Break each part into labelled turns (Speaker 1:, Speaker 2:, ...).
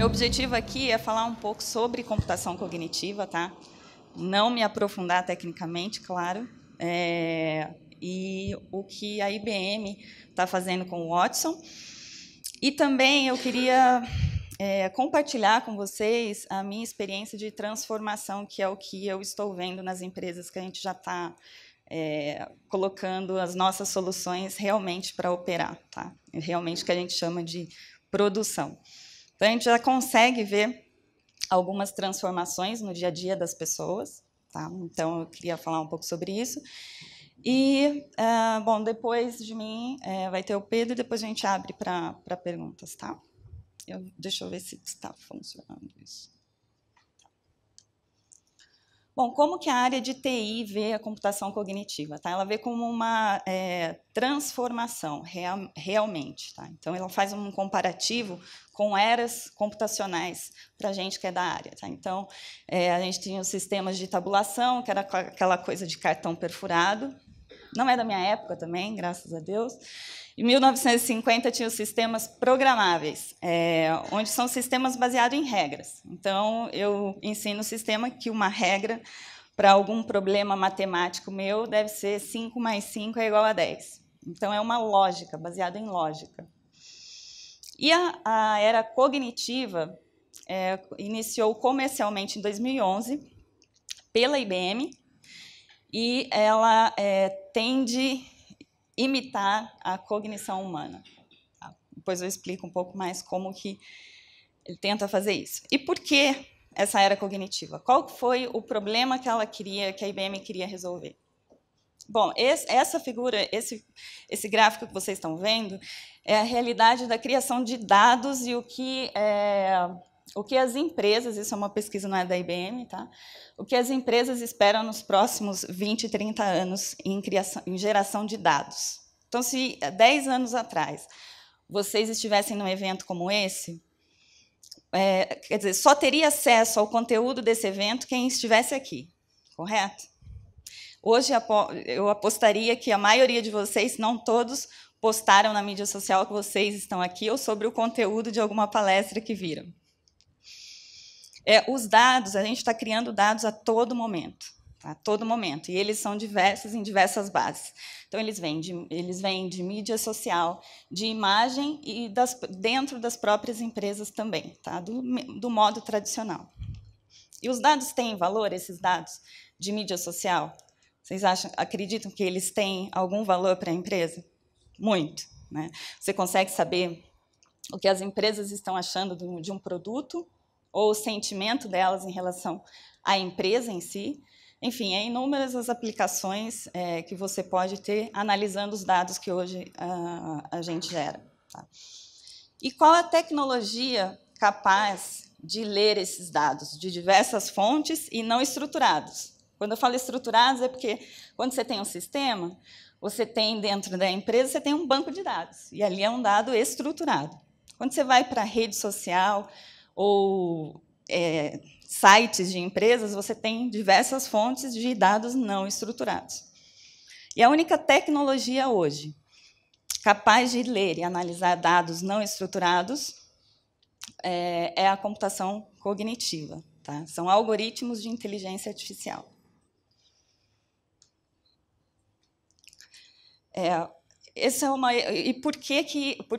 Speaker 1: Meu objetivo aqui é falar um pouco sobre computação cognitiva, tá? Não me aprofundar tecnicamente, claro, e o que a IBM está fazendo com o Watson. E também eu queria compartilhar com vocês a minha experiência de transformação, que é o que eu estou vendo nas empresas que a gente já está colocando as nossas soluções realmente para operar, tá? Realmente o que a gente chama de produção. Então, a gente já consegue ver algumas transformações no dia a dia das pessoas, tá? Então, eu queria falar um pouco sobre isso. E, bom, depois de mim vai ter o Pedro, e depois a gente abre para perguntas, tá? Deixa eu ver se está funcionando isso. Bom, como que a área de TI vê a computação cognitiva? Tá? Ela vê como uma transformação, realmente. Tá? Então, ela faz um comparativo com eras computacionais para a gente que é da área. Tá? Então, a gente tinha os sistemas de tabulação, que era aquela coisa de cartão perfurado. Não é da minha época também, graças a Deus. Em 1950, tinha os sistemas programáveis, onde são sistemas baseados em regras. Então, eu ensino o sistema que uma regra para algum problema matemático meu deve ser 5 mais 5 é igual a 10. Então, é uma lógica, baseada em lógica. E a era cognitiva iniciou comercialmente em 2011 pela IBM, e ela tende a imitar a cognição humana. Tá? Depois eu explico um pouco mais como que ele tenta fazer isso. E por que essa era cognitiva? Qual foi o problema que ela queria, que a IBM queria resolver? Bom, essa figura, esse gráfico que vocês estão vendo, é a realidade da criação de dados e o que as empresas, isso é uma pesquisa, não é da IBM, tá? O que as empresas esperam nos próximos 20, 30 anos em geração de dados. Então, se 10 anos atrás vocês estivessem num evento como esse, quer dizer, só teria acesso ao conteúdo desse evento quem estivesse aqui, correto? Hoje eu apostaria que a maioria de vocês, não todos, postaram na mídia social que vocês estão aqui ou sobre o conteúdo de alguma palestra que viram. Os dados, a gente está criando dados a todo momento, tá? A todo momento, e eles são diversos em diversas bases. Então, eles vêm de mídia social, de imagem e dentro das próprias empresas também, tá? Do modo tradicional. E os dados têm valor, esses dados de mídia social? Vocês acreditam que eles têm algum valor para a empresa? Muito, né? Você consegue saber o que as empresas estão achando de um produto, ou o sentimento delas em relação à empresa em si. Enfim, inúmeras as aplicações que você pode ter analisando os dados que hoje a gente gera. Tá? E qual a tecnologia capaz de ler esses dados de diversas fontes e não estruturados? Quando eu falo estruturados, é porque quando você tem um sistema, você tem dentro da empresa, você tem um banco de dados, e ali é um dado estruturado. Quando você vai para a rede social ou sites de empresas, você tem diversas fontes de dados não estruturados. E a única tecnologia hoje capaz de ler e analisar dados não estruturados é a computação cognitiva. Tá? São algoritmos de inteligência artificial. E por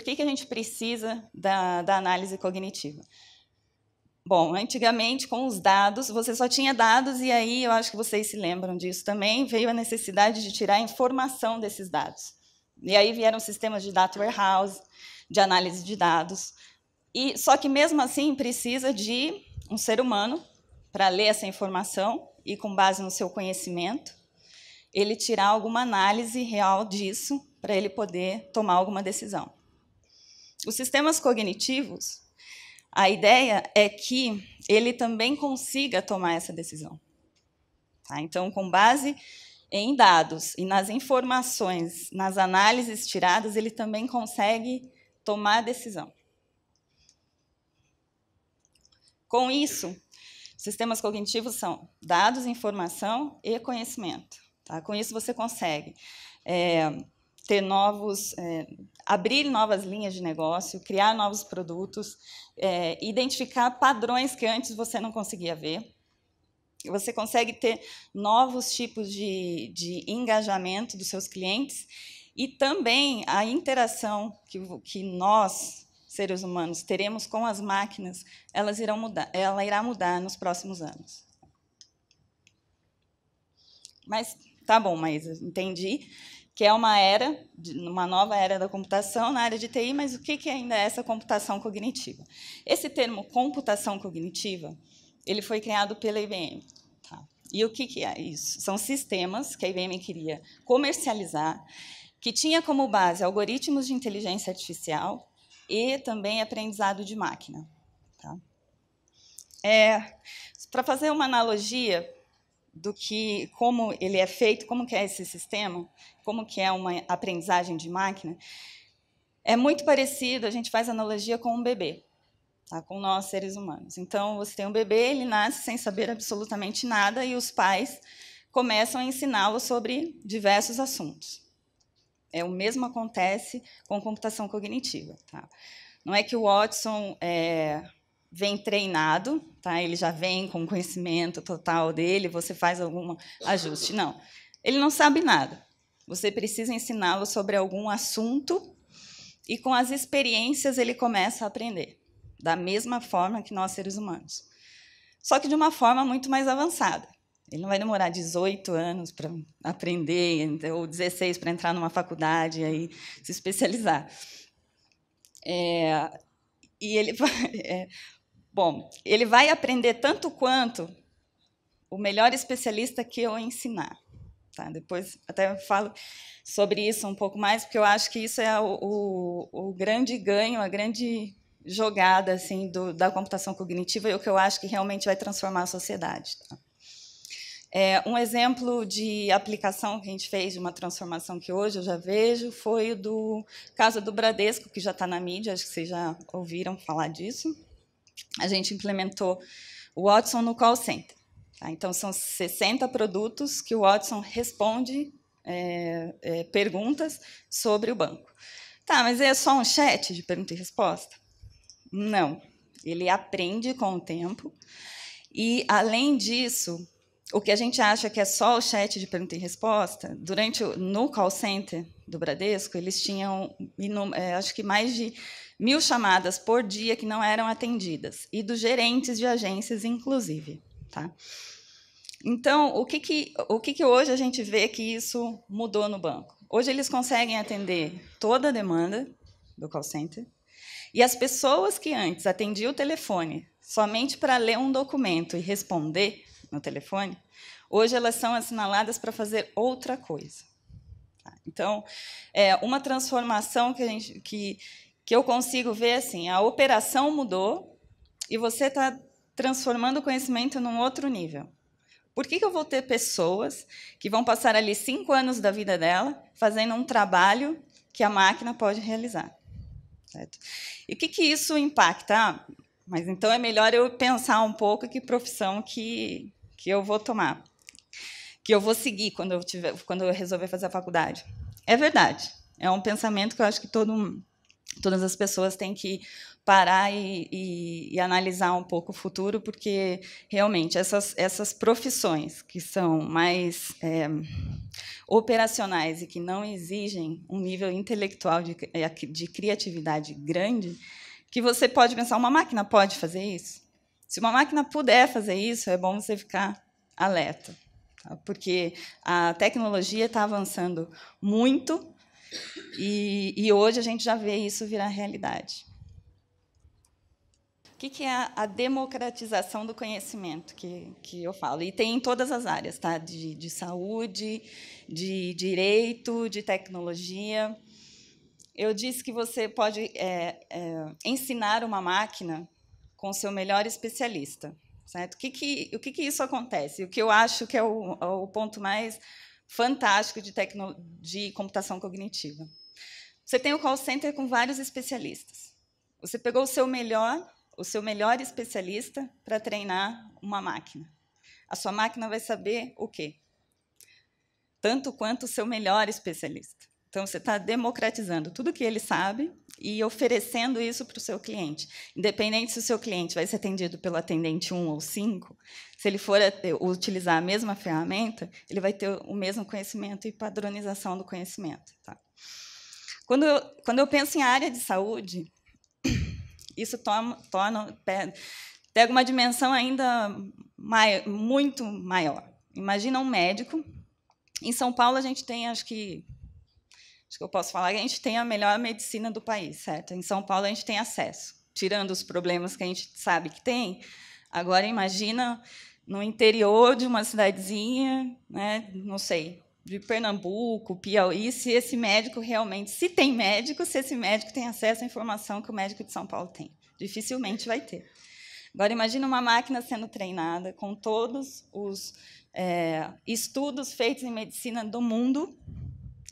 Speaker 1: que a gente precisa da análise cognitiva? Bom, antigamente, com os dados, você só tinha dados, e aí, eu acho que vocês se lembram disso também, veio a necessidade de tirar a informação desses dados. E aí vieram sistemas de data warehouse, de análise de dados. Só que, mesmo assim, precisa de um ser humano para ler essa informação e, com base no seu conhecimento, ele tirar alguma análise real disso para ele poder tomar alguma decisão. Os sistemas cognitivos, a ideia é que ele também consiga tomar essa decisão. Tá? Então, com base em dados e nas informações, nas análises tiradas, ele também consegue tomar a decisão. Com isso, sistemas cognitivos são dados, informação e conhecimento. Tá? Com isso, você consegue ter abrir novas linhas de negócio, criar novos produtos, identificar padrões que antes você não conseguia ver. Você consegue ter novos tipos de engajamento dos seus clientes e também a interação que nós, seres humanos, teremos com as máquinas, ela irá mudar nos próximos anos. Mas, tá bom, mas entendi que é uma nova era da computação na área de TI, mas o que ainda é essa computação cognitiva? Esse termo computação cognitiva, ele foi criado pela IBM. Tá? E o que é isso? São sistemas que a IBM queria comercializar, que tinha como base algoritmos de inteligência artificial e também aprendizado de máquina. Tá? Para fazer uma analogia como ele é feito, como que é esse sistema, como que é uma aprendizagem de máquina, é muito parecido, a gente faz analogia com um bebê, tá? Com nós, seres humanos. Então, você tem um bebê, ele nasce sem saber absolutamente nada e os pais começam a ensiná-lo sobre diversos assuntos. O mesmo acontece com computação cognitiva. Tá? Não é que o Watson vem treinado, tá? Ele já vem com o conhecimento total dele, você faz algum ajuste. Não, ele não sabe nada. Você precisa ensiná-lo sobre algum assunto e, com as experiências, ele começa a aprender, da mesma forma que nós, seres humanos. Só que de uma forma muito mais avançada. Ele não vai demorar 18 anos para aprender, ou 16 para entrar numa faculdade e aí se especializar. E ele vai... Bom, ele vai aprender tanto quanto o melhor especialista que eu ensinar. Tá? Depois até falo sobre isso um pouco mais, porque eu acho que isso é o grande ganho, a grande jogada assim, da computação cognitiva e o que eu acho que realmente vai transformar a sociedade. Tá? Um exemplo de aplicação que a gente fez de uma transformação que hoje eu já vejo foi do caso do Bradesco, que já está na mídia, acho que vocês já ouviram falar disso. A gente implementou o Watson no call center. Tá? Então, são 60 produtos que o Watson responde perguntas sobre o banco. Tá, mas é só um chat de pergunta e resposta? Não. Ele aprende com o tempo. E, além disso, o que a gente acha que é só o chat de pergunta e resposta, no call center do Bradesco, eles tinham, acho que mais de 1.000 chamadas por dia que não eram atendidas, e dos gerentes de agências, inclusive. Tá? Então, o que hoje a gente vê que isso mudou no banco? Hoje eles conseguem atender toda a demanda do call center, e as pessoas que antes atendiam o telefone somente para ler um documento e responder no telefone, hoje elas são assinaladas para fazer outra coisa. Tá? Então, uma transformação que eu consigo ver assim, a operação mudou e você está transformando o conhecimento num outro nível. Por que eu vou ter pessoas que vão passar ali 5 anos da vida dela fazendo um trabalho que a máquina pode realizar? Certo? E o que isso impacta? Mas então é melhor eu pensar um pouco que profissão que eu vou tomar, que eu vou seguir quando eu resolver fazer a faculdade. É verdade. É um pensamento que eu acho que todas as pessoas têm que parar e analisar um pouco o futuro, porque, realmente, essas profissões que são mais operacionais e que não exigem um nível intelectual de criatividade grande, que você pode pensar, uma máquina pode fazer isso? Se uma máquina puder fazer isso, é bom você ficar alerta, tá? Porque a tecnologia está avançando muito e hoje a gente já vê isso virar realidade. O que é a democratização do conhecimento que eu falo? E tem em todas as áreas, tá? De saúde, de direito, de tecnologia. Eu disse que você pode ensinar uma máquina com o seu melhor especialista. Certo? O que isso acontece? O que eu acho que é o ponto mais fantástico de computação cognitiva. Você tem o call center com vários especialistas. Você pegou o seu melhor especialista para treinar uma máquina. A sua máquina vai saber o quê? Tanto quanto o seu melhor especialista. Então, você está democratizando tudo que ele sabe e oferecendo isso para o seu cliente. Independente se o seu cliente vai ser atendido pelo atendente 1 ou 5, se ele for utilizar a mesma ferramenta, ele vai ter o mesmo conhecimento e padronização do conhecimento. Tá? Quando eu penso em área de saúde, isso pega uma dimensão ainda muito maior. Imagina um médico. Em São Paulo, a gente tem, acho que eu posso falar que a gente tem a melhor medicina do país, certo? Em São Paulo, a gente tem acesso, tirando os problemas que a gente sabe que tem. Agora, imagina no interior de uma cidadezinha, né, não sei, de Pernambuco, Piauí, se esse médico realmente, se tem médico, se esse médico tem acesso à informação que o médico de São Paulo tem. Dificilmente vai ter. Agora, imagina uma máquina sendo treinada com todos os estudos feitos em medicina do mundo,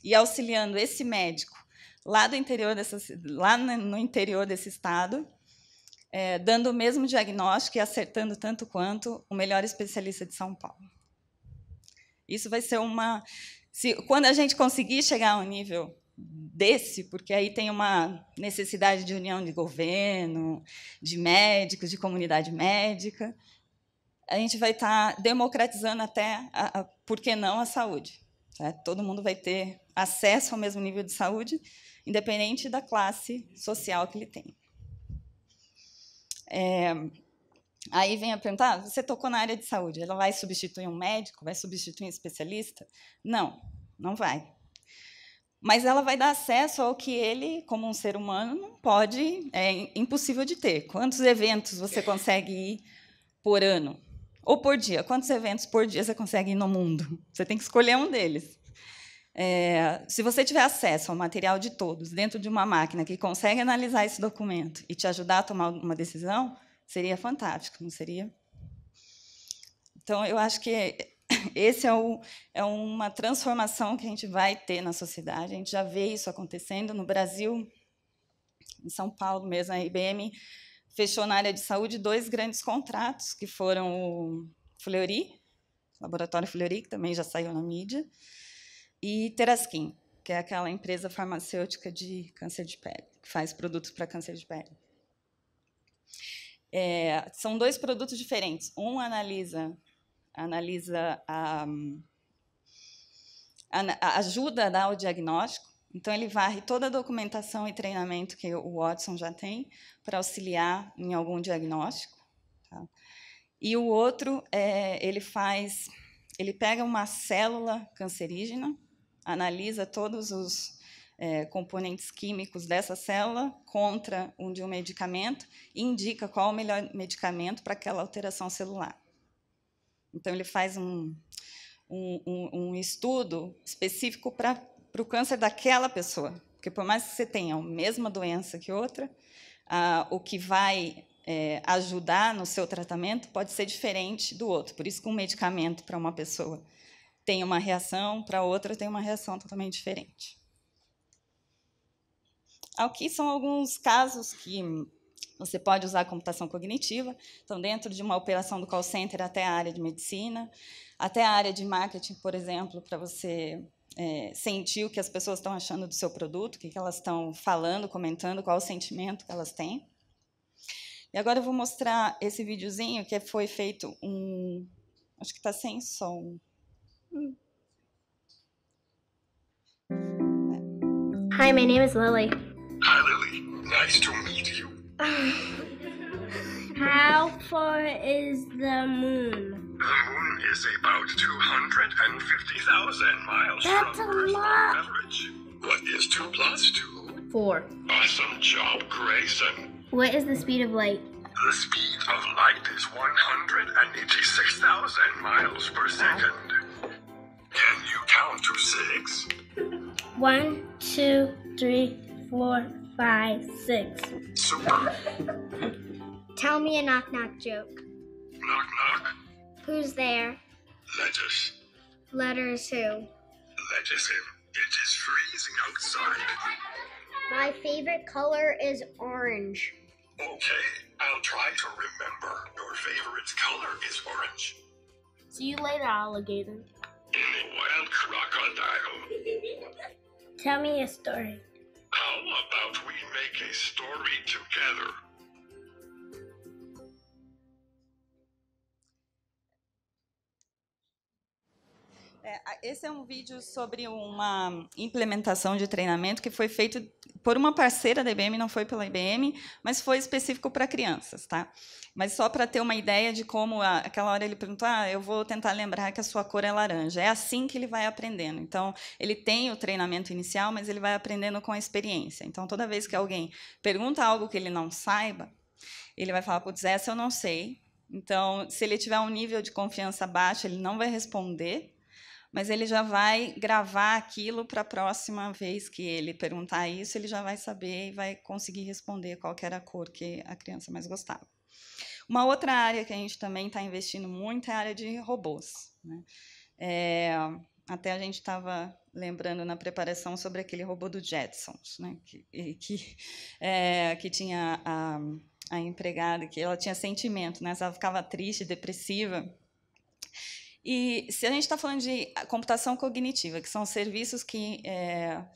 Speaker 1: e auxiliando esse médico lá no interior desse estado, dando o mesmo diagnóstico e acertando tanto quanto o melhor especialista de São Paulo. Isso vai ser quando a gente conseguir chegar a um nível desse, porque aí tem uma necessidade de união de governo, de médicos, de comunidade médica, a gente vai estar democratizando até, por que não, a saúde. Todo mundo vai ter acesso ao mesmo nível de saúde, independente da classe social que ele tem. Aí vem a pergunta, você tocou na área de saúde, ela vai substituir um médico, vai substituir um especialista? Não, não vai. Mas ela vai dar acesso ao que ele, como um ser humano, não pode, é impossível de ter. Quantos eventos você consegue ir por ano? Ou por dia? Quantos eventos por dia você consegue ir no mundo? Você tem que escolher um deles. Se você tiver acesso ao material de todos dentro de uma máquina que consegue analisar esse documento e te ajudar a tomar uma decisão, seria fantástico, não seria? Então, eu acho que esse é uma transformação que a gente vai ter na sociedade. A gente já vê isso acontecendo no Brasil, em São Paulo mesmo. A IBM fechou na área de saúde 2 grandes contratos, que foram o Fleury, o Laboratório Fleury, que também já saiu na mídia, e Teraskin, que é aquela empresa farmacêutica de câncer de pele, que faz produtos para câncer de pele. São 2 produtos diferentes. Um ajuda a dar o diagnóstico, então ele varre toda a documentação e treinamento que o Watson já tem para auxiliar em algum diagnóstico. Tá? E o outro, ele pega uma célula cancerígena, analisa todos os componentes químicos dessa célula contra de um medicamento e indica qual o melhor medicamento para aquela alteração celular. Então, ele faz um estudo específico para o câncer daquela pessoa. Porque, por mais que você tenha a mesma doença que outra, o que vai ajudar no seu tratamento pode ser diferente do outro. Por isso que um medicamento para uma pessoa tem uma reação, para outra tem uma reação totalmente diferente. Aqui são alguns casos que você pode usar a computação cognitiva. Então, dentro de uma operação do call center até a área de medicina, até a área de marketing, por exemplo, para você sentir o que as pessoas estão achando do seu produto, o que elas estão falando, comentando, qual o sentimento que elas têm. E agora eu vou mostrar esse videozinho que foi feito acho que está sem som.
Speaker 2: Hi, my name is Lily.
Speaker 3: Hi, Lily. Nice to meet you.
Speaker 2: How far is the moon?
Speaker 3: The moon is about 250,000 miles
Speaker 2: That's
Speaker 3: from
Speaker 2: a
Speaker 3: Earth's
Speaker 2: lot.
Speaker 3: average. What is 2 plus 2?
Speaker 2: 4.
Speaker 3: Awesome job, Grayson.
Speaker 2: What is the speed of light?
Speaker 3: The speed of light is 186,000 miles per second. Can you count to 6?
Speaker 2: 1, 2, 3, 4, 5, 6.
Speaker 3: Super.
Speaker 2: Tell me a knock-knock joke.
Speaker 3: Knock, knock.
Speaker 2: Who's there?
Speaker 3: Lettuce.
Speaker 2: Letters who?
Speaker 3: Lettuce him. It is freezing outside.
Speaker 2: My favorite color is orange.
Speaker 3: Okay, I'll try to remember. Your favorite color is orange.
Speaker 2: See you later, alligator.
Speaker 3: In a wild crocodile.
Speaker 2: Tell me a story.
Speaker 3: How about we make a story together?
Speaker 1: Esse é um vídeo sobre uma implementação de treinamento que foi feito por uma parceira da IBM, não foi pela IBM, mas foi específico para crianças, tá? Mas só para ter uma ideia de como, aquela hora ele perguntou, eu vou tentar lembrar que a sua cor é laranja. É assim que ele vai aprendendo. Então, ele tem o treinamento inicial, mas ele vai aprendendo com a experiência. Então, toda vez que alguém pergunta algo que ele não saiba, ele vai falar, putz, essa eu não sei. Então, se ele tiver um nível de confiança baixo, ele não vai responder, mas ele já vai gravar aquilo para a próxima vez que ele perguntar isso, ele já vai saber e vai conseguir responder qual que era a cor que a criança mais gostava. Uma outra área que a gente também está investindo muito é a área de robôs, né? Até a gente estava lembrando na preparação sobre aquele robô do Jetsons, né? que tinha a empregada, que ela tinha sentimento, né? Ela ficava triste, depressiva. E se a gente está falando de computação cognitiva, que são serviços que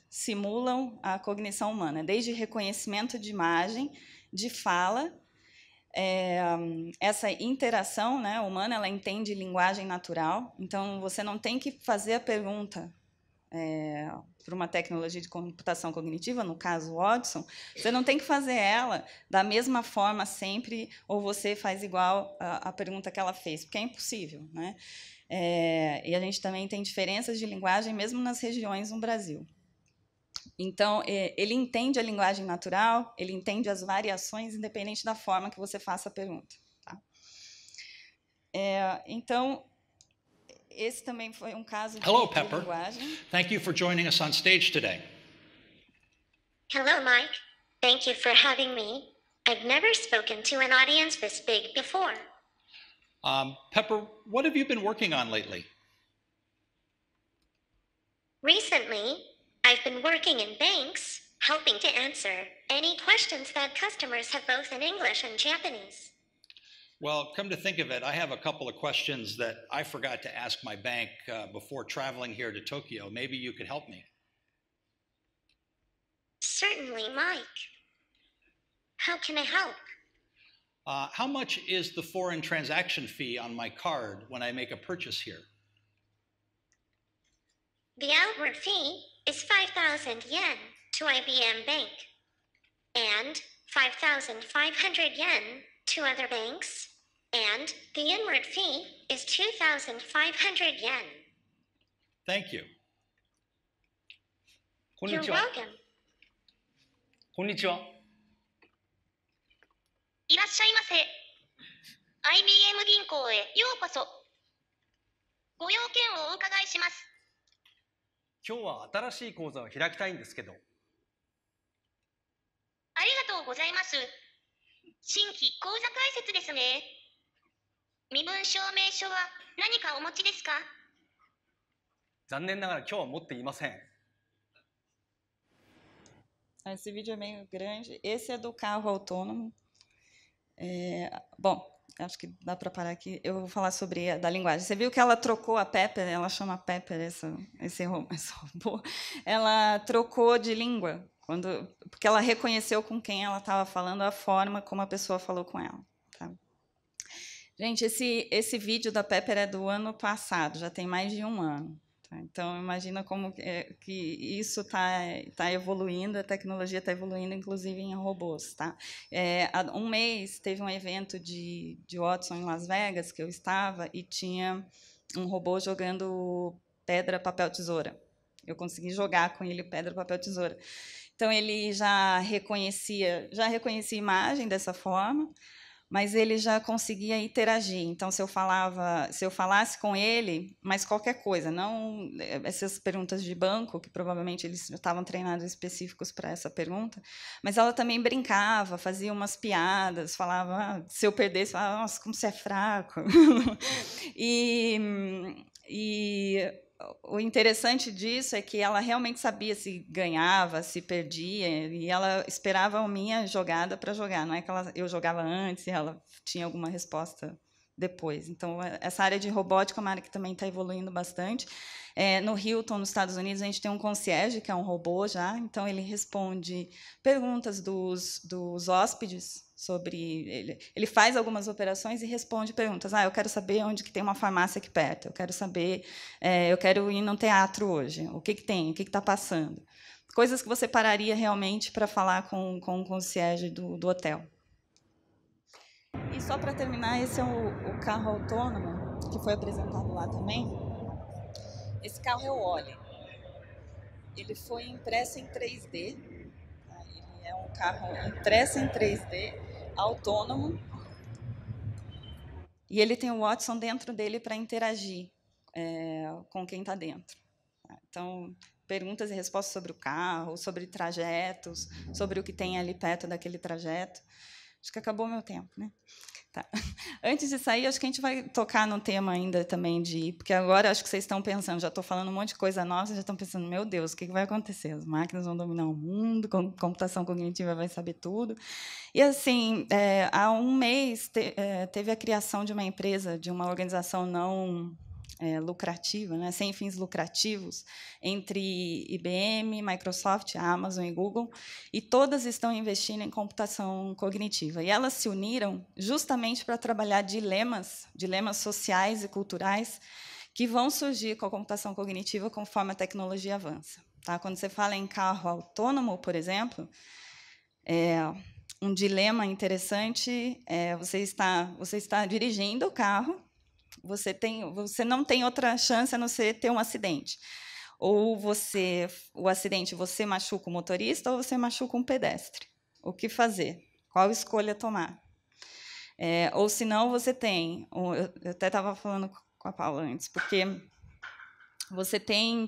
Speaker 1: simulam a cognição humana, desde reconhecimento de imagem, de fala, essa interação, né, humana, ela entende linguagem natural, então você não tem que fazer a pergunta para uma tecnologia de computação cognitiva, no caso o Watson, você não tem que fazer ela da mesma forma sempre, ou você faz igual a pergunta que ela fez, porque é impossível, né? E a gente também tem diferenças de linguagem mesmo nas regiões no Brasil. Então, ele entende a linguagem natural, ele entende as variações, independente da forma que você faça a pergunta. Tá? Então, esse também foi um caso de
Speaker 4: Hello, Pepper.
Speaker 1: linguagem.
Speaker 4: Thank you for joining us on stage today.
Speaker 5: Hello, Mike. Thank you for having me. I've never spoken to an audience this big before.
Speaker 4: Pepper, what have you been working on lately?
Speaker 5: Recently, I've been working in banks, helping to answer any questions that customers have both in English and Japanese.
Speaker 4: Well, come to think of it, I have a couple of questions that I forgot to ask my bank before traveling here to Tokyo. Maybe you could help me.
Speaker 5: Certainly, Mike. How can I help?
Speaker 4: How much is the foreign transaction fee on my card when I make a purchase here?
Speaker 5: The outward fee is 5,000 yen to IBM Bank and 5,500 yen to other banks, and the inward fee is 2,500 yen.
Speaker 4: Thank you.
Speaker 5: You're welcome.
Speaker 6: こんにちは。
Speaker 5: いらっしゃいませ。IBM 銀行へようこそ。ご用件をお伺いします。
Speaker 6: 今日は新しい講座を開きたいんですけど。
Speaker 5: ありがとうございます。新規講座開設ですね。身分証明書は何かお持ちですか？
Speaker 6: 残念ながら今日は持っていません。
Speaker 1: Esse vídeo é meio grande. Esse é do carro autônomo. Bom, acho que dá para parar aqui. Eu vou falar sobre a da linguagem. Você viu que ela trocou a Pepper, ela chama Pepper esse robô. Ela trocou de língua, porque ela reconheceu com quem ela estava falando, a forma como a pessoa falou com ela. Tá? Gente, esse vídeo da Pepper é do ano passado, já tem mais de um ano. Tá? Então, imagina como que isso tá evoluindo, a tecnologia está evoluindo, inclusive em robôs. Tá? Há um mês, teve um evento de Watson em Las Vegas, que eu estava, e tinha um robô jogando pedra, papel, tesoura. Eu consegui jogar com ele pedra, papel, tesoura. Então, ele já reconhecia a imagem dessa forma, mas ele já conseguia interagir. Então, se eu falasse com ele, mas qualquer coisa, não essas perguntas de banco, que provavelmente eles estavam treinados específicos para essa pergunta, mas ela também brincava, fazia umas piadas, falava, se eu perdesse, falava, nossa, como você é fraco. E o interessante disso é que ela realmente sabia se ganhava, se perdia, e ela esperava a minha jogada para jogar. Não é que eu jogava antes e ela tinha alguma resposta depois. Então, essa área de robótica é uma área que também está evoluindo bastante. No Hilton, nos Estados Unidos, a gente tem um concierge, que é um robô já, então ele responde perguntas dos hóspedes sobre... Ele faz algumas operações e responde perguntas. Eu quero saber onde que tem uma farmácia aqui perto, eu quero saber... eu quero ir num teatro hoje, o que tem, o que está passando. Coisas que você pararia realmente para falar com o concierge do hotel. E só para terminar, esse é o carro autônomo, que foi apresentado lá também. Esse carro é o Oli. Ele foi impresso em 3D. Tá? Ele é um carro impresso em 3D, autônomo. E ele tem o Watson dentro dele para interagir com quem está dentro. Tá? Então, perguntas e respostas sobre o carro, sobre trajetos, sobre o que tem ali perto daquele trajeto. Acho que acabou o meu tempo, né? Tá. Antes de sair, acho que a gente vai tocar no tema ainda também porque agora acho que vocês estão pensando, já estou falando um monte de coisa nova, vocês já estão pensando, meu Deus, o que vai acontecer? As máquinas vão dominar o mundo, computação cognitiva vai saber tudo. E, assim, há um mês teve a criação de uma empresa, de uma organização não lucrativa, né, sem fins lucrativos, entre IBM, Microsoft, Amazon e Google, e todas estão investindo em computação cognitiva. E elas se uniram justamente para trabalhar dilemas sociais e culturais que vão surgir com a computação cognitiva conforme a tecnologia avança. Tá? Quando você fala em carro autônomo, por exemplo, um dilema interessante você está dirigindo o carro, você não tem outra chance a não ser ter um acidente. Ou o acidente você machuca o motorista ou você machuca um pedestre. O que fazer? Qual escolha tomar? Ou senão você tem... Eu até estava falando com a Paula antes, porque você tem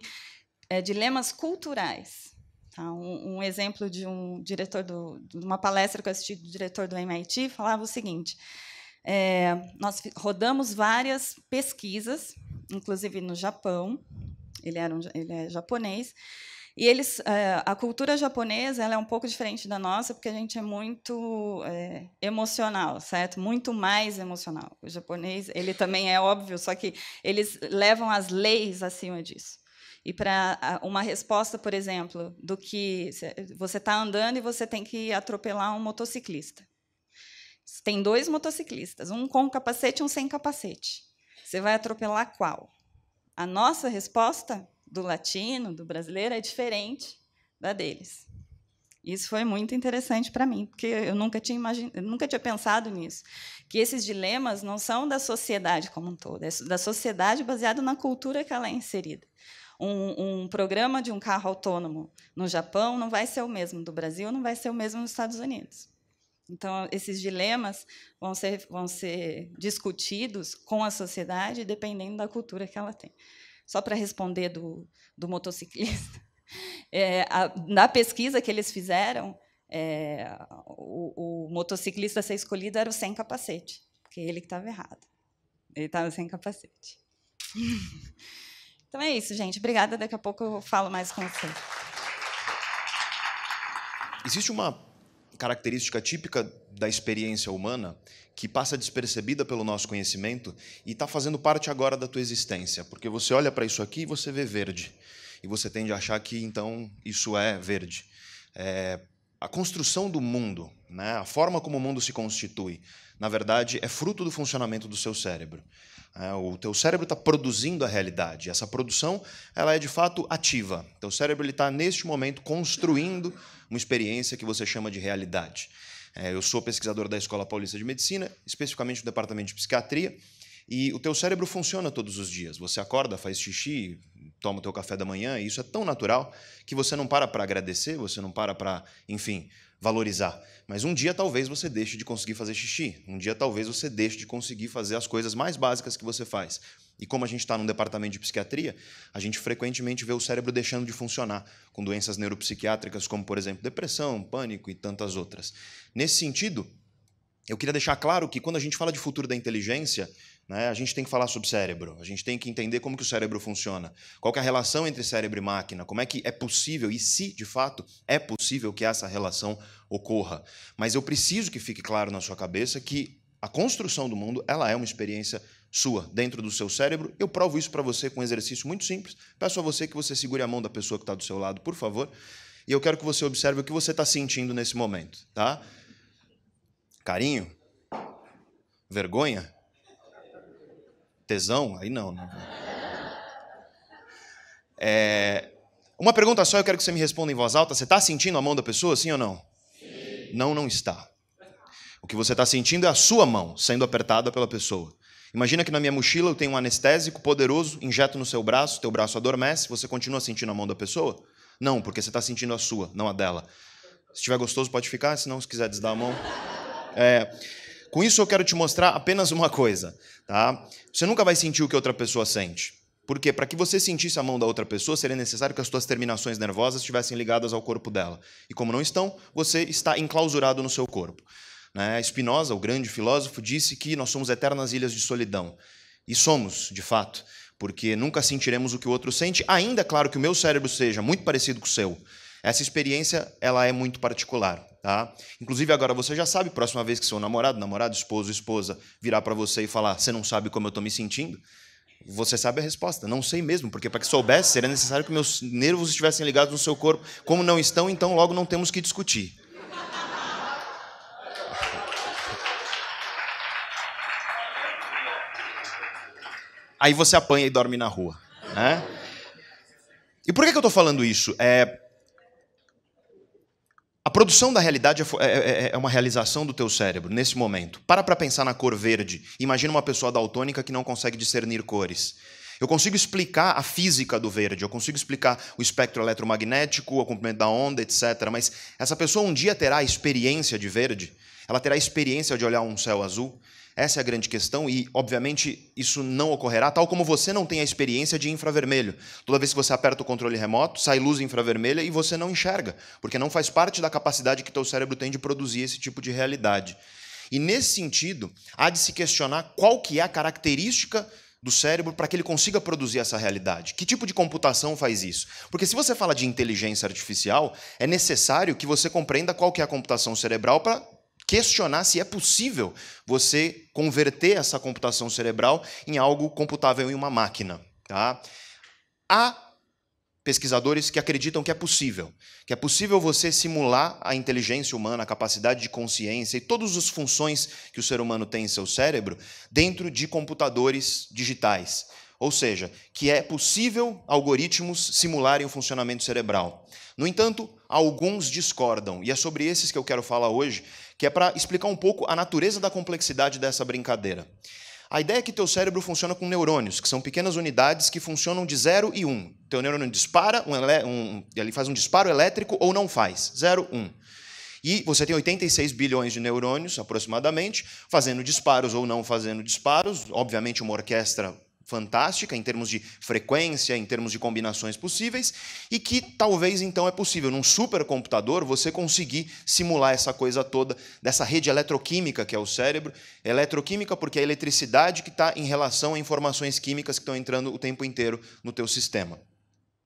Speaker 1: dilemas culturais. Tá? Um exemplo de um diretor de uma palestra que eu assisti do diretor do MIT falava o seguinte... nós rodamos várias pesquisas, inclusive no Japão, ele é japonês, e a cultura japonesa ela é um pouco diferente da nossa, porque a gente é muito emocional, certo? Muito mais emocional. O japonês ele também é óbvio, só que eles levam as leis acima disso. E para uma resposta, por exemplo, do que você está andando e você tem que atropelar um motociclista. Tem 2 motociclistas, um com capacete e um sem capacete. Você vai atropelar qual? A nossa resposta, do latino, do brasileiro, é diferente da deles. Isso foi muito interessante para mim, porque eu nunca tinha pensado nisso. Que esses dilemas não são da sociedade como um todo, é da sociedade baseada na cultura que ela é inserida. Um programa de um carro autônomo no Japão não vai ser o mesmo do Brasil, não vai ser o mesmo nos Estados Unidos. Então, esses dilemas vão ser discutidos com a sociedade, dependendo da cultura que ela tem. Só para responder do motociclista, na pesquisa que eles fizeram, o motociclista a ser escolhido era o sem capacete, porque ele que estava errado. Ele estava sem capacete. Então, é isso, gente. Obrigada. Daqui a pouco eu falo mais com vocês.
Speaker 7: Existe uma característica típica da experiência humana que passa despercebida pelo nosso conhecimento e está fazendo parte agora da tua existência, porque você olha para isso aqui e você vê verde, e você tende a achar que, então, isso é verde. A construção do mundo, né, a forma como o mundo se constitui, na verdade, é fruto do funcionamento do seu cérebro. O teu cérebro está produzindo a realidade. Essa produção ela é, de fato, ativa. O teu cérebro está, neste momento, construindo uma experiência que você chama de realidade. Eu sou pesquisador da Escola Paulista de Medicina, especificamente no departamento de psiquiatria, e o teu cérebro funciona todos os dias. Você acorda, faz xixi, toma o teu café da manhã, e isso é tão natural que você não para agradecer, você não para, enfim, valorizar. Mas um dia talvez você deixe de conseguir fazer xixi, um dia talvez você deixe de conseguir fazer as coisas mais básicas que você faz. E como a gente está num departamento de psiquiatria, a gente frequentemente vê o cérebro deixando de funcionar, com doenças neuropsiquiátricas como, por exemplo, depressão, pânico e tantas outras. Nesse sentido, eu queria deixar claro que quando a gente fala de futuro da inteligência, né, a gente tem que falar sobre cérebro, a gente tem que entender como que o cérebro funciona, qual que é a relação entre cérebro e máquina, como é que é possível, e se, de fato, é possível que essa relação ocorra. Mas eu preciso que fique claro na sua cabeça que A construção do mundo, ela é uma experiência sua, dentro do seu cérebro. Eu provo isso para você com um exercício muito simples. Peço a você que você segure a mão da pessoa que está do seu lado, por favor. E eu quero que você observe o que você está sentindo nesse momento, tá? Carinho? Vergonha? Tesão? Aí não, né? Uma pergunta só, eu quero que você me responda em voz alta. Você está sentindo a mão da pessoa, sim ou não? Sim. Não, não está. O que você está sentindo é a sua mão sendo apertada pela pessoa. Imagina que na minha mochila eu tenho um anestésico poderoso, injeto no seu braço, teu braço adormece, você continua sentindo a mão da pessoa? Não, porque você está sentindo a sua, não a dela. Se estiver gostoso pode ficar, se não, se quiser desdar a mão. Com isso eu quero te mostrar apenas uma coisa, tá? Você nunca vai sentir o que outra pessoa sente. Porque para que você sentisse a mão da outra pessoa, seria necessário que as suas terminações nervosas estivessem ligadas ao corpo dela. E como não estão, você está enclausurado no seu corpo. Spinoza, o grande filósofo, disse que nós somos eternas ilhas de solidão. E somos, de fato, porque nunca sentiremos o que o outro sente, ainda claro que o meu cérebro seja muito parecido com o seu. Essa experiência ela é muito particular. Tá? Inclusive, agora você já sabe, próxima vez que seu namorado, esposo, esposa, virar para você e falar, você não sabe como eu estou me sentindo? Você sabe a resposta, não sei mesmo, porque para que soubesse, seria necessário que meus nervos estivessem ligados no seu corpo. Como não estão, então logo não temos que discutir. Aí você apanha e dorme na rua. Né? E por que eu estou falando isso? A produção da realidade é uma realização do teu cérebro, nesse momento. Para pensar na cor verde. Imagina uma pessoa daltônica que não consegue discernir cores. Eu consigo explicar a física do verde, eu consigo explicar o espectro eletromagnético, o comprimento da onda, etc. Mas essa pessoa um dia terá a experiência de verde? Ela terá a experiência de olhar um céu azul? Essa é a grande questão e, obviamente, isso não ocorrerá, tal como você não tem a experiência de infravermelho. Toda vez que você aperta o controle remoto, sai luz infravermelha e você não enxerga, porque não faz parte da capacidade que teu cérebro tem de produzir esse tipo de realidade. E, nesse sentido, há de se questionar qual que é a característica do cérebro para que ele consiga produzir essa realidade. Que tipo de computação faz isso? Porque se você fala de inteligência artificial, é necessário que você compreenda qual que é a computação cerebral para questionar se é possível você converter essa computação cerebral em algo computável em uma máquina. Tá? Há pesquisadores que acreditam que é possível você simular a inteligência humana, a capacidade de consciência e todas as funções que o ser humano tem em seu cérebro dentro de computadores digitais. Ou seja, que é possível algoritmos simularem o funcionamento cerebral. No entanto, alguns discordam, e é sobre esses que eu quero falar hoje, que é para explicar um pouco a natureza da complexidade dessa brincadeira. A ideia é que teu cérebro funciona com neurônios, que são pequenas unidades que funcionam de 0 e 1. Teu neurônio dispara, ele faz um disparo elétrico ou não faz, 0, 1. E você tem 86 bilhões de neurônios, aproximadamente, fazendo disparos ou não fazendo disparos, obviamente uma orquestra fantástica em termos de frequência, em termos de combinações possíveis, e que talvez então é possível num supercomputador você conseguir simular essa coisa toda dessa rede eletroquímica que é o cérebro. Eletroquímica porque é a eletricidade que está em relação a informações químicas que estão entrando o tempo inteiro no teu sistema.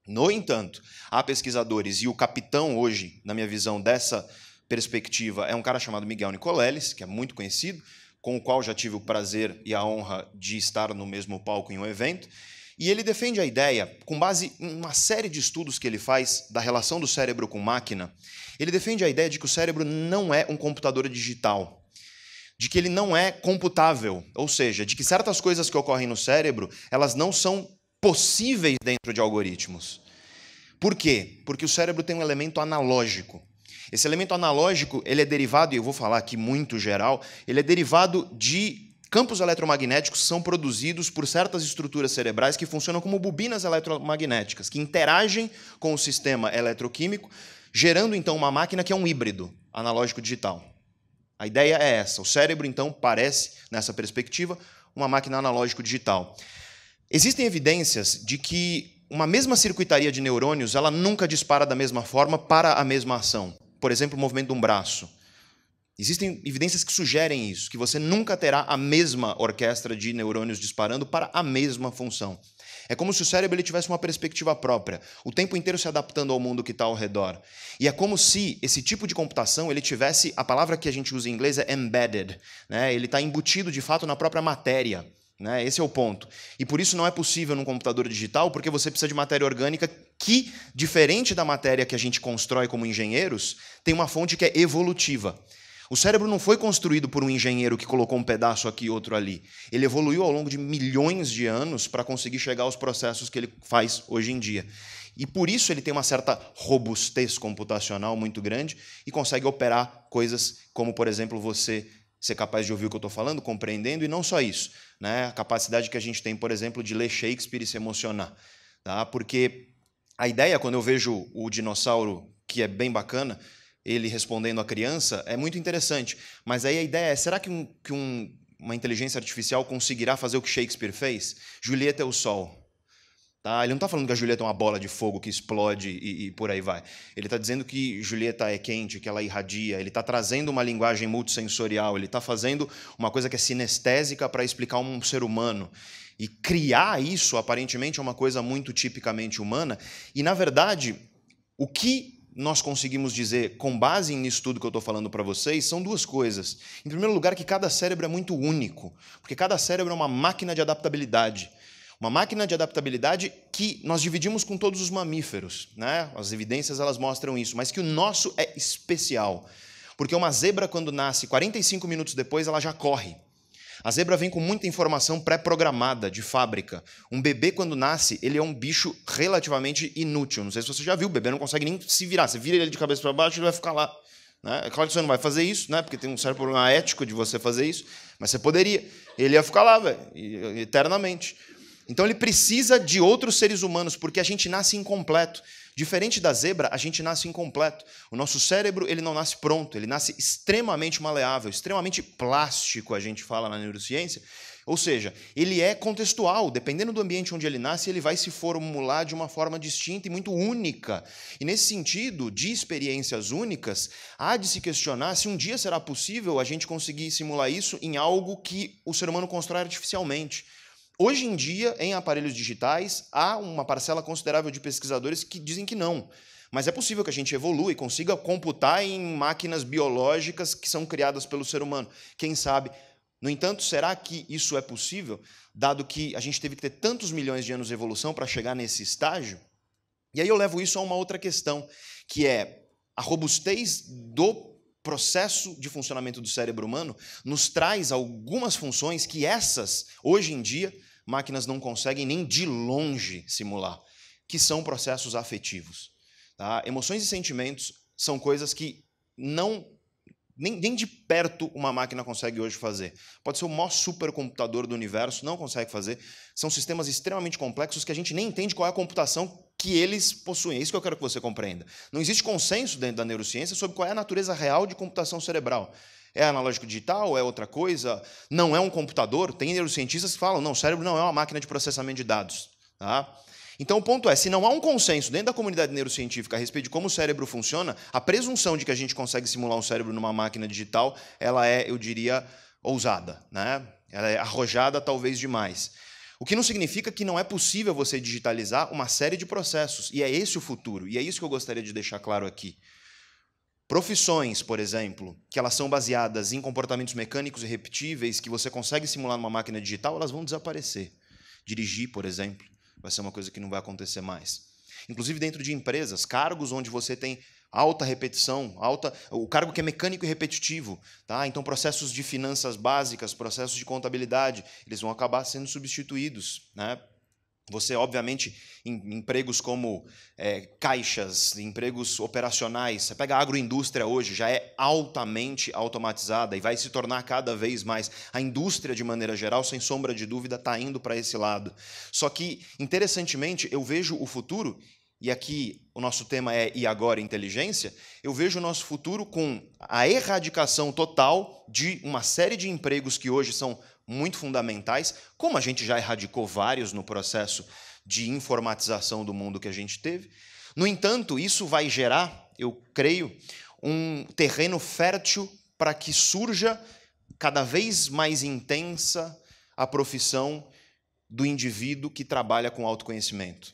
Speaker 7: No entanto, há pesquisadores, e o capitão hoje, na minha visão dessa perspectiva, é um cara chamado Miguel Nicoleles, que é muito conhecido, com o qual já tive o prazer e a honra de estar no mesmo palco em um evento, e ele defende a ideia, com base em uma série de estudos que ele faz da relação do cérebro com máquina, ele defende a ideia de que o cérebro não é um computador digital, de que ele não é computável, ou seja, de que certas coisas que ocorrem no cérebro, elas não são possíveis dentro de algoritmos. Por quê? Porque o cérebro tem um elemento analógico. Esse elemento analógico, ele é derivado, e eu vou falar aqui muito geral, ele é derivado de campos eletromagnéticos que são produzidos por certas estruturas cerebrais que funcionam como bobinas eletromagnéticas, que interagem com o sistema eletroquímico, gerando então uma máquina que é um híbrido analógico-digital. A ideia é essa. O cérebro, então, parece, nessa perspectiva, uma máquina analógico-digital. Existem evidências de que uma mesma circuitaria de neurônios ela nunca dispara da mesma forma para a mesma ação. Por exemplo, o movimento de um braço. Existem evidências que sugerem isso, que você nunca terá a mesma orquestra de neurônios disparando para a mesma função. É como se o cérebro ele tivesse uma perspectiva própria, o tempo inteiro se adaptando ao mundo que está ao redor. E é como se esse tipo de computação ele tivesse, a palavra que a gente usa em inglês é embedded, né? Ele está embutido de fato na própria matéria. Né? Esse é o ponto. E por isso não é possível num computador digital, porque você precisa de matéria orgânica que, diferente da matéria que a gente constrói como engenheiros, tem uma fonte que é evolutiva. O cérebro não foi construído por um engenheiro que colocou um pedaço aqui e outro ali. Ele evoluiu ao longo de milhões de anos para conseguir chegar aos processos que ele faz hoje em dia. E por isso ele tem uma certa robustez computacional muito grande e consegue operar coisas como, por exemplo, você ser capaz de ouvir o que eu estou falando, compreendendo, e não só isso, né? A capacidade que a gente tem, por exemplo, de ler Shakespeare e se emocionar. Tá? Porque a ideia, quando eu vejo o dinossauro, que é bem bacana, ele respondendo à criança, é muito interessante. Mas aí a ideia é, será que uma inteligência artificial conseguirá fazer o que Shakespeare fez? Julieta é o sol. Tá? Ele não está falando que a Julieta é uma bola de fogo que explode e por aí vai. Ele está dizendo que Julieta é quente, que ela irradia. Ele está trazendo uma linguagem multissensorial. Ele está fazendo uma coisa que é sinestésica para explicar um ser humano. E criar isso, aparentemente, é uma coisa muito tipicamente humana. E, na verdade, o que nós conseguimos dizer, com base nisso tudo que eu estou falando para vocês, são duas coisas. Em primeiro lugar, que cada cérebro é muito único, porque cada cérebro é uma máquina de adaptabilidade. Uma máquina de adaptabilidade que nós dividimos com todos os mamíferos, né? As evidências elas mostram isso, mas que o nosso é especial. Porque uma zebra, quando nasce, 45 minutos depois, ela já corre. A zebra vem com muita informação pré-programada, de fábrica. Um bebê, quando nasce, ele é um bicho relativamente inútil. Não sei se você já viu, o bebê não consegue nem se virar. Você vira ele de cabeça para baixo, ele vai ficar lá. Né? É claro que você não vai fazer isso, né? Porque tem um certo problema ético de você fazer isso, mas você poderia. Ele ia ficar lá, velho, eternamente. Então ele precisa de outros seres humanos, porque a gente nasce incompleto. Diferente da zebra, a gente nasce incompleto. O nosso cérebro ele não nasce pronto, ele nasce extremamente maleável, extremamente plástico, a gente fala na neurociência. Ou seja, ele é contextual, dependendo do ambiente onde ele nasce, ele vai se formular de uma forma distinta e muito única. E nesse sentido, de experiências únicas, há de se questionar se um dia será possível a gente conseguir simular isso em algo que o ser humano constrói artificialmente. Hoje em dia, em aparelhos digitais, há uma parcela considerável de pesquisadores que dizem que não. Mas é possível que a gente evolua e consiga computar em máquinas biológicas que são criadas pelo ser humano. Quem sabe? No entanto, será que isso é possível, dado que a gente teve que ter tantos milhões de anos de evolução para chegar nesse estágio? E aí eu levo isso a uma outra questão, que é a robustez do processo de funcionamento do cérebro humano nos traz algumas funções que essas, hoje em dia, máquinas não conseguem nem de longe simular, que são processos afetivos. Tá? Emoções e sentimentos são coisas que nem de perto uma máquina consegue hoje fazer. Pode ser o maior supercomputador do universo, não consegue fazer. São sistemas extremamente complexos que a gente nem entende qual é a computação que eles possuem. É isso que eu quero que você compreenda. Não existe consenso dentro da neurociência sobre qual é a natureza real de computação cerebral. É analógico digital? É outra coisa? Não é um computador? Tem neurocientistas que falam, não, o cérebro não é uma máquina de processamento de dados. Tá? Então, o ponto é, se não há um consenso dentro da comunidade neurocientífica a respeito de como o cérebro funciona, a presunção de que a gente consegue simular um cérebro numa máquina digital, ela é, eu diria, ousada, né? Ela é arrojada talvez demais. O que não significa que não é possível você digitalizar uma série de processos. E é esse o futuro. E é isso que eu gostaria de deixar claro aqui. Profissões, por exemplo, que elas são baseadas em comportamentos mecânicos e repetíveis, que você consegue simular numa máquina digital, elas vão desaparecer. Dirigir, por exemplo, vai ser uma coisa que não vai acontecer mais. Inclusive dentro de empresas, cargos onde você tem alta repetição, o cargo que é mecânico e repetitivo, tá? Então processos de finanças básicas, processos de contabilidade, eles vão acabar sendo substituídos, né? Você, obviamente, em empregos como caixas, empregos operacionais, você pega a agroindústria hoje, já é altamente automatizada e vai se tornar cada vez mais. A indústria, de maneira geral, sem sombra de dúvida, está indo para esse lado. Só que, interessantemente, eu vejo o futuro, e aqui o nosso tema é "E agora, inteligência?", eu vejo o nosso futuro com a erradicação total de uma série de empregos que hoje são muito fundamentais, como a gente já erradicou vários no processo de informatização do mundo que a gente teve. No entanto, isso vai gerar, eu creio, um terreno fértil para que surja cada vez mais intensa a profissão do indivíduo que trabalha com autoconhecimento.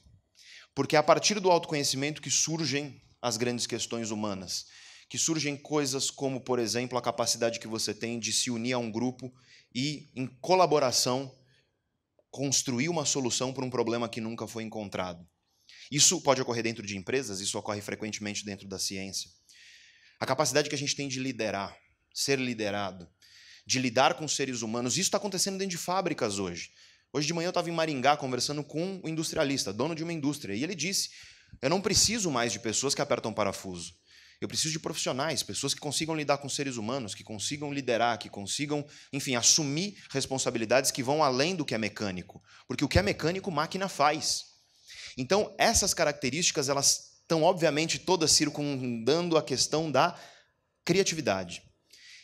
Speaker 7: Porque é a partir do autoconhecimento que surgem as grandes questões humanas, que surgem coisas como, por exemplo, a capacidade que você tem de se unir a um grupo e, em colaboração, construir uma solução para um problema que nunca foi encontrado. Isso pode ocorrer dentro de empresas, isso ocorre frequentemente dentro da ciência. A capacidade que a gente tem de liderar, ser liderado, de lidar com seres humanos, isso está acontecendo dentro de fábricas hoje. Hoje de manhã eu estava em Maringá conversando com um industrialista, dono de uma indústria, e ele disse, eu não preciso mais de pessoas que apertam parafuso. Eu preciso de profissionais, pessoas que consigam lidar com seres humanos, que consigam liderar, que consigam, enfim, assumir responsabilidades que vão além do que é mecânico. Porque o que é mecânico, máquina faz. Então, essas características, elas estão, obviamente, todas circundando a questão da criatividade.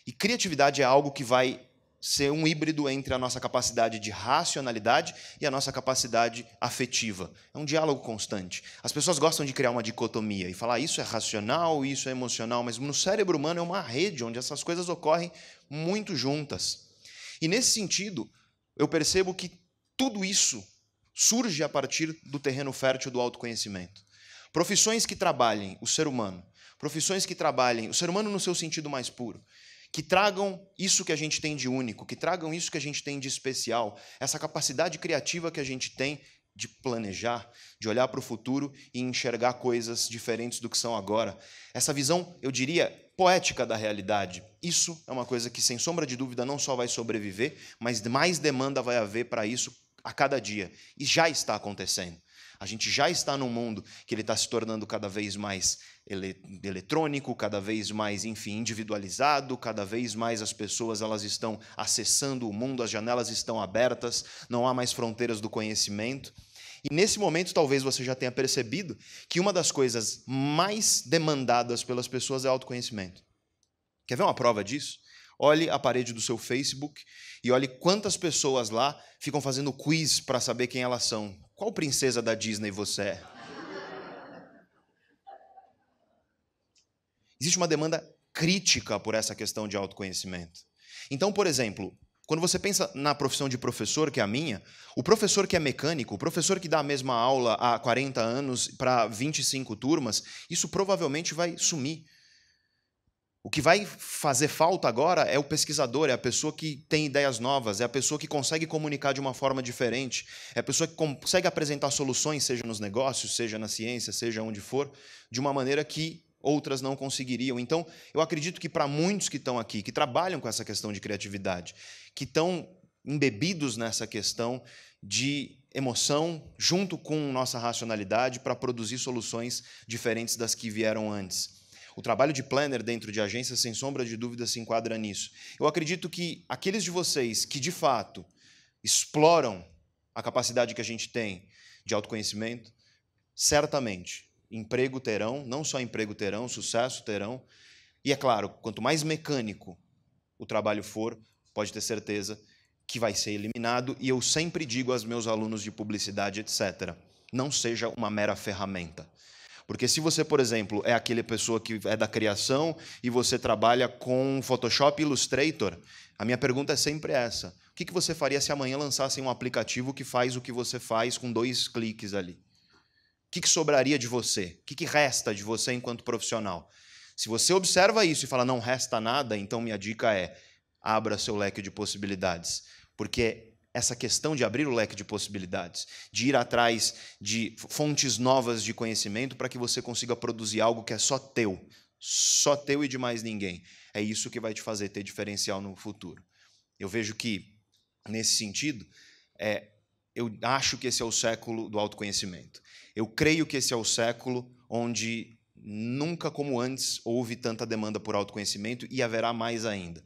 Speaker 7: E criatividade é algo que vai ser um híbrido entre a nossa capacidade de racionalidade e a nossa capacidade afetiva. É um diálogo constante. As pessoas gostam de criar uma dicotomia e falar isso é racional, isso é emocional, mas no cérebro humano é uma rede onde essas coisas ocorrem muito juntas. E nesse sentido, eu percebo que tudo isso surge a partir do terreno fértil do autoconhecimento. Profissões que trabalhem o ser humano, profissões que trabalhem o ser humano no seu sentido mais puro, que tragam isso que a gente tem de único, que tragam isso que a gente tem de especial, essa capacidade criativa que a gente tem de planejar, de olhar para o futuro e enxergar coisas diferentes do que são agora. Essa visão, eu diria, poética da realidade. Isso é uma coisa que, sem sombra de dúvida, não só vai sobreviver, mas mais demanda vai haver para isso a cada dia. E já está acontecendo. A gente já está num mundo que ele está se tornando cada vez mais eletrônico, cada vez mais, enfim, individualizado, cada vez mais as pessoas elas estão acessando o mundo, as janelas estão abertas, não há mais fronteiras do conhecimento. E nesse momento, talvez você já tenha percebido que uma das coisas mais demandadas pelas pessoas é autoconhecimento. Quer ver uma prova disso? Olhe a parede do seu Facebook e olhe quantas pessoas lá ficam fazendo quiz para saber quem elas são. Qual princesa da Disney você é? Existe uma demanda crítica por essa questão de autoconhecimento. Então, por exemplo, quando você pensa na profissão de professor, que é a minha, o professor que é mecânico, o professor que dá a mesma aula há 40 anos para 25 turmas, isso provavelmente vai sumir. O que vai fazer falta agora é o pesquisador, é a pessoa que tem ideias novas, é a pessoa que consegue comunicar de uma forma diferente, é a pessoa que consegue apresentar soluções, seja nos negócios, seja na ciência, seja onde for, de uma maneira que outras não conseguiriam. Então, eu acredito que para muitos que estão aqui, que trabalham com essa questão de criatividade, que estão embebidos nessa questão de emoção, junto com nossa racionalidade, para produzir soluções diferentes das que vieram antes. O trabalho de planner dentro de agências, sem sombra de dúvida, se enquadra nisso. Eu acredito que aqueles de vocês que, de fato, exploram a capacidade que a gente tem de autoconhecimento, certamente, emprego terão, não só emprego terão, sucesso terão. E, é claro, quanto mais mecânico o trabalho for, pode ter certeza que vai ser eliminado. E eu sempre digo aos meus alunos de publicidade, etc., não seja uma mera ferramenta. Porque se você, por exemplo, é aquela pessoa que é da criação e você trabalha com Photoshop e Illustrator, a minha pergunta é sempre essa. O que você faria se amanhã lançassem um aplicativo que faz o que você faz com 2 cliques ali? O que sobraria de você? O que resta de você enquanto profissional? Se você observa isso e fala, não resta nada, então minha dica é, abra seu leque de possibilidades. Porque essa questão de abrir o leque de possibilidades, de ir atrás de fontes novas de conhecimento para que você consiga produzir algo que é só teu e de mais ninguém. É isso que vai te fazer ter diferencial no futuro. Eu vejo que, nesse sentido, eu acho que esse é o século do autoconhecimento. Eu creio que esse é o século onde nunca como antes houve tanta demanda por autoconhecimento e haverá mais ainda.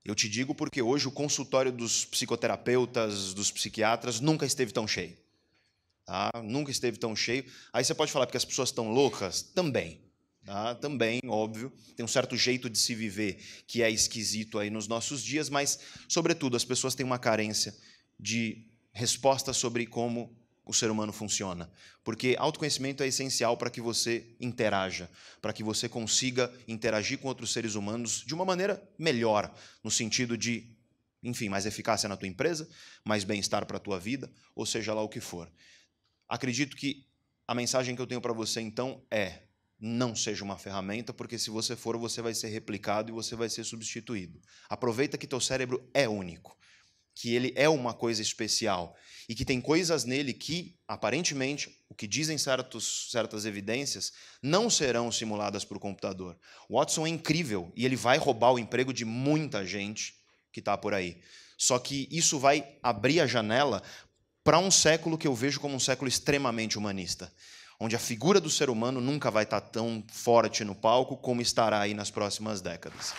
Speaker 7: Eu te digo porque hoje o consultório dos psicoterapeutas, dos psiquiatras, nunca esteve tão cheio. Tá? Nunca esteve tão cheio. Aí você pode falar porque as pessoas estão loucas? Também. Tá? Também, óbvio. Tem um certo jeito de se viver que é esquisito aí nos nossos dias, mas, sobretudo, as pessoas têm uma carência de respostas sobre como o ser humano funciona. Porque autoconhecimento é essencial para que você interaja, para que você consiga interagir com outros seres humanos de uma maneira melhor, no sentido de enfim, mais eficácia na tua empresa, mais bem-estar para a tua vida, ou seja lá o que for. Acredito que a mensagem que eu tenho para você, então, é: não seja uma ferramenta, porque se você for, você vai ser replicado e você vai ser substituído. Aproveita que teu cérebro é único, que ele é uma coisa especial e que tem coisas nele que, aparentemente, o que dizem certas evidências, não serão simuladas por computador. O Watson é incrível e ele vai roubar o emprego de muita gente que está por aí. Só que isso vai abrir a janela para um século que eu vejo como um século extremamente humanista, onde a figura do ser humano nunca vai estar tão forte no palco como estará aí nas próximas décadas.